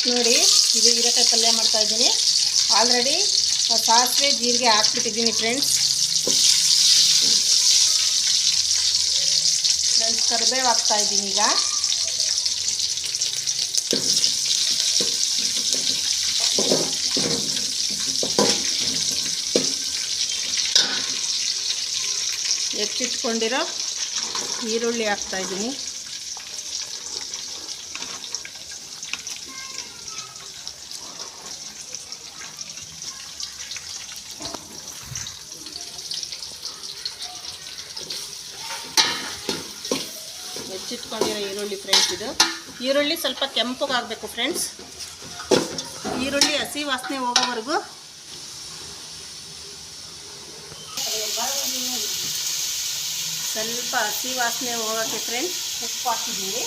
Friends ನೋಡಿ, ಇದು ಹೀರೆಕಾಯಿ ಪಲ್ಯ ಮಾಡ್ತಾಯಿದ್ದೀನಿ. ಆಲ್ರೆಡಿ ಸಾಸಿವೆ ಜೀರಿಗೆ ಹಾಕ್ಬಿಟ್ಟಿದ್ದೀನಿ ಫ್ರೆಂಡ್ಸ್. ಕರಿಬೇವು ಹಾಕ್ತಾಯಿದ್ದೀನಿ. ಈಗ ಹೆಚ್ಚಿಟ್ಕೊಂಡಿರೋ ಈರುಳ್ಳಿ ಹಾಕ್ತಾಯಿದ್ದೀನಿ. ಹೆಚ್ಚಿಟ್ಕೊಂಡಿರೋ ಈರುಳ್ಳಿ ಫ್ರೆಂಡ್ಸ್. ಇದು ಈರುಳ್ಳಿ ಸ್ವಲ್ಪ ಕೆಂಪಗಾಗಬೇಕು ಫ್ರೆಂಡ್ಸ್. ಈರುಳ್ಳಿ ಹಸಿ ವಾಸನೆ ಹೋಗೋವರೆಗೂ ಸ್ವಲ್ಪ ಹಸಿ ವಾಸನೆ ಹೋಗೋಕ್ಕೆ ಫ್ರೆಂಡ್ಸ್ ಉಪ್ಪು ಹಾಕಿದ್ದೀವಿ.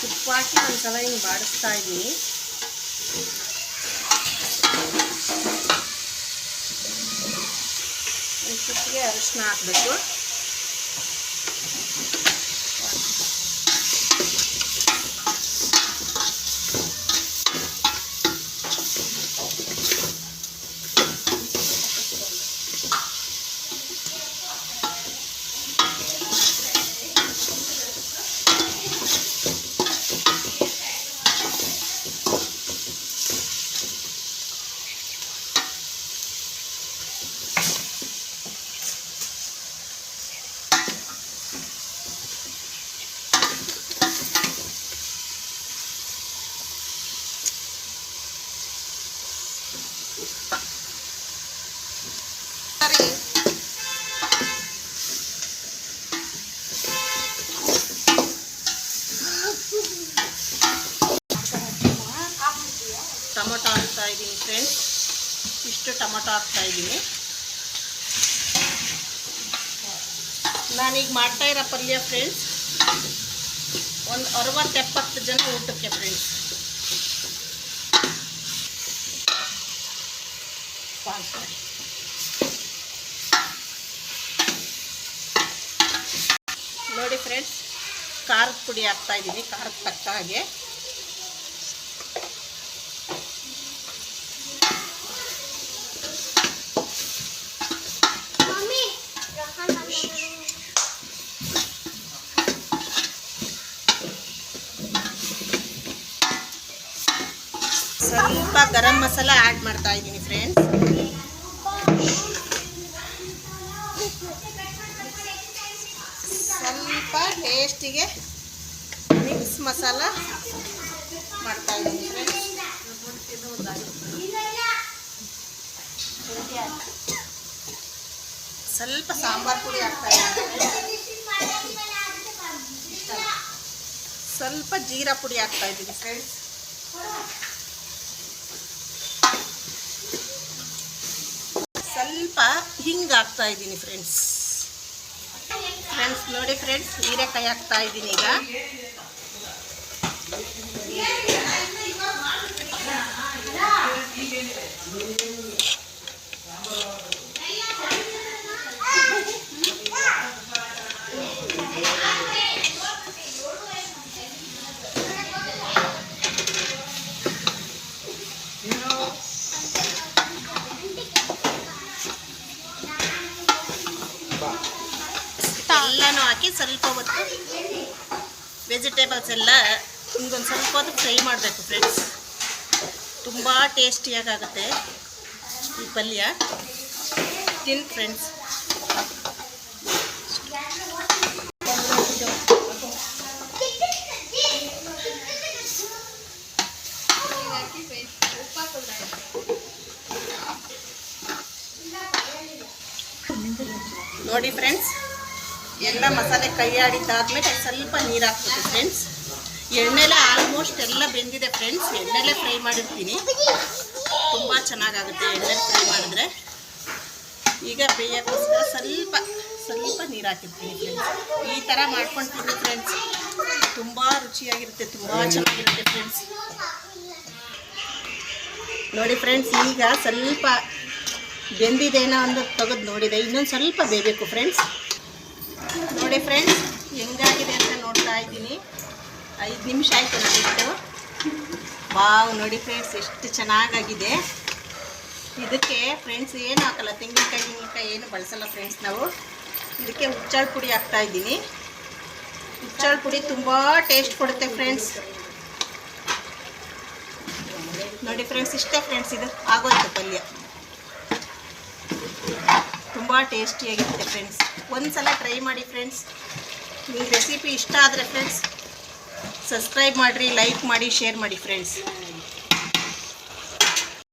ಉಪ್ಪು ಹಾಕಿ ಒಂದು ಸಲ ಹಿಂಗೆ ಬಾಡಿಸ್ತಾ ಇದ್ದೀನಿ. ಒಂದು ಚಿಟಿಕೆ ಅರಿಶಿನ ಹಾಕಬೇಕು. ಟೊಮೊಟೊ ಹಾಕ್ತಾ ಇದ್ದೀನಿ ಫ್ರೆಂಡ್ಸ್. ಇಷ್ಟು ಟೊಮೊಟೊ ಹಾಕ್ತಾ ಇದ್ದೀನಿ. ನಾನೀಗ ಮಾಡ್ತಾ ಇರೋ ಪಲ್ಯ ಫ್ರೆಂಡ್ಸ್ ಒಂದು 60-70 ಜನ ಊಟಕ್ಕೆ ಫ್ರೆಂಡ್ಸ್. ನೋಡಿ ಫ್ರೆಂಡ್ಸ್, ಖಾರದ ಪುಡಿ ಹಾಕ್ತಾ ಇದ್ದೀನಿ. ಖಾರದ ತಕ್ಕ ಹಾಗೆ ಸ್ವಲ್ಪ ಗರಂ ಮಸಾಲ ಆ್ಯಡ್ ಮಾಡ್ತಾ ಇದ್ದೀನಿ ಫ್ರೆಂಡ್ಸ್. ಸ್ವಲ್ಪ ಟೇಸ್ಟಿಗೆ ಮಿಕ್ಸ್ ಮಸಾಲ ಮಾಡ್ತಾ ಇದ್ದೀನಿ ಫ್ರೆಂಡ್ಸ್. ಸ್ವಲ್ಪ ಸಾಂಬಾರು ಪುಡಿ ಹಾಕ್ತಾ ಇದ್ದೀನಿ. ಸ್ವಲ್ಪ ಜೀರಾ ಪುಡಿ ಹಾಕ್ತಾ ಇದ್ದೀನಿ ಫ್ರೆಂಡ್ಸ್. ಸ್ವಲ್ಪ ಹಿಂಗೆ ಹಾಕ್ತಾ ಇದ್ದೀನಿ ಫ್ರೆಂಡ್ಸ್. ನೋಡಿ ಫ್ರೆಂಡ್ಸ್, ಹೀರೆಕಾಯಿ ಹಾಕ್ತಾ ಇದ್ದೀನಿ. ಈಗ ಎಲ್ಲನೂ ಹಾಕಿ ಸ್ವಲ್ಪ ಹೊತ್ತು ವೆಜಿಟೇಬಲ್ಸ್ ಎಲ್ಲ ಹಿಂಗೊಂದು ಸ್ವಲ್ಪ ಹೊತ್ತು ಫ್ರೈ ಮಾಡಬೇಕು ಫ್ರೆಂಡ್ಸ್. ತುಂಬ ಟೇಸ್ಟಿಯಾಗುತ್ತೆ ಈ ಪಲ್ಯ. ತಿನ್ ಫ್ರೆಂಡ್ಸ್. ನೋಡಿ ಫ್ರೆಂಡ್ಸ್, ಎಲ್ಲ ಮಸಾಲೆ ಕೈ ಆಡಿದ್ದಾದ್ಮೇಲೆ ಸ್ವಲ್ಪ ನೀರು ಹಾಕ್ಬೇಕು ಫ್ರೆಂಡ್ಸ್. ಎಣ್ಣೆಲೆ ಆಲ್ಮೋಸ್ಟ್ ಎಲ್ಲ ಬೆಂದಿದೆ ಫ್ರೆಂಡ್ಸ್. ಎಣ್ಣೆಲೆ ಫ್ರೈ ಮಾಡಿರ್ತೀನಿ, ತುಂಬ ಚೆನ್ನಾಗಾಗುತ್ತೆ ಎಣ್ಣೆ ಫ್ರೈ ಮಾಡಿದ್ರೆ. ಈಗ ಬೇಯೋಕ್ಕೋಸ್ಕರ ಸ್ವಲ್ಪ ನೀರು ಹಾಕಿರ್ತೀನಿ ಫ್ರೆಂಡ್ಸ್. ಈ ಥರ ಮಾಡ್ಕೊಳ್ತೀನಿ ಫ್ರೆಂಡ್ಸ್. ತುಂಬ ರುಚಿಯಾಗಿರುತ್ತೆ, ತುಂಬ ಚೆನ್ನಾಗಿರುತ್ತೆ ಫ್ರೆಂಡ್ಸ್. ನೋಡಿ ಫ್ರೆಂಡ್ಸ್, ಈಗ ಸ್ವಲ್ಪ ಬೆಂದಿದೇನೋ ಒಂದು ತೆಗೆದು ನೋಡಿದೆ. ಇನ್ನೊಂದು ಸ್ವಲ್ಪ ಬೇಯಬೇಕು ಫ್ರೆಂಡ್ಸ್. ನೋಡಿ ಫ್ರೆಂಡ್ಸ್, ಹೆಂಗಾಗಿದೆ ಅಂತ ನೋಡ್ತಾ ಇದ್ದೀನಿ. 5 ನಿಮಿಷ ಆಯಿತು ನೋಡಿ ಇಟ್ಟು. ವಾವ್, ನೋಡಿ ಫ್ರೆಂಡ್ಸ್ ಎಷ್ಟು ಚೆನ್ನಾಗಾಗಿದೆ. ಇದಕ್ಕೆ ಫ್ರೆಂಡ್ಸ್ ಏನು ಹಾಕಲ್ಲ, ತೆಂಗಿನಕಾಯಿ ಏನು ಬಳಸಲ್ಲ ಫ್ರೆಂಡ್ಸ್. ನಾವು ಇದಕ್ಕೆ ಹುಚ್ಚಾಳು ಪುಡಿ ಹಾಕ್ತಾಯಿದ್ದೀನಿ. ಹುಚ್ಚಾಳು ಪುಡಿ ತುಂಬ ಟೇಸ್ಟ್ ಕೊಡುತ್ತೆ ಫ್ರೆಂಡ್ಸ್. ನೋಡಿ ಫ್ರೆಂಡ್ಸ್, ಇಷ್ಟೇ ಫ್ರೆಂಡ್ಸ್, ಇದು ಆಗೋಯ್ತು ಪಲ್ಯ. ತುಂಬ ಟೇಸ್ಟಿಯಾಗಿರುತ್ತೆ ಫ್ರೆಂಡ್ಸ್. ಒಂದು ಸಲ ಟ್ರೈ ಮಾಡಿ ಫ್ರೆಂಡ್ಸ್. ನಿಮಗೆ ರೆಸಿಪಿ ಇಷ್ಟ ಆದರೆ ಫ್ರೆಂಡ್ಸ್ ಸಬ್ಸ್ಕ್ರೈಬ್ ಮಾಡಿರಿ, ಲೈಕ್ ಮಾಡಿ, ಶೇರ್ ಮಾಡಿ ಫ್ರೆಂಡ್ಸ್.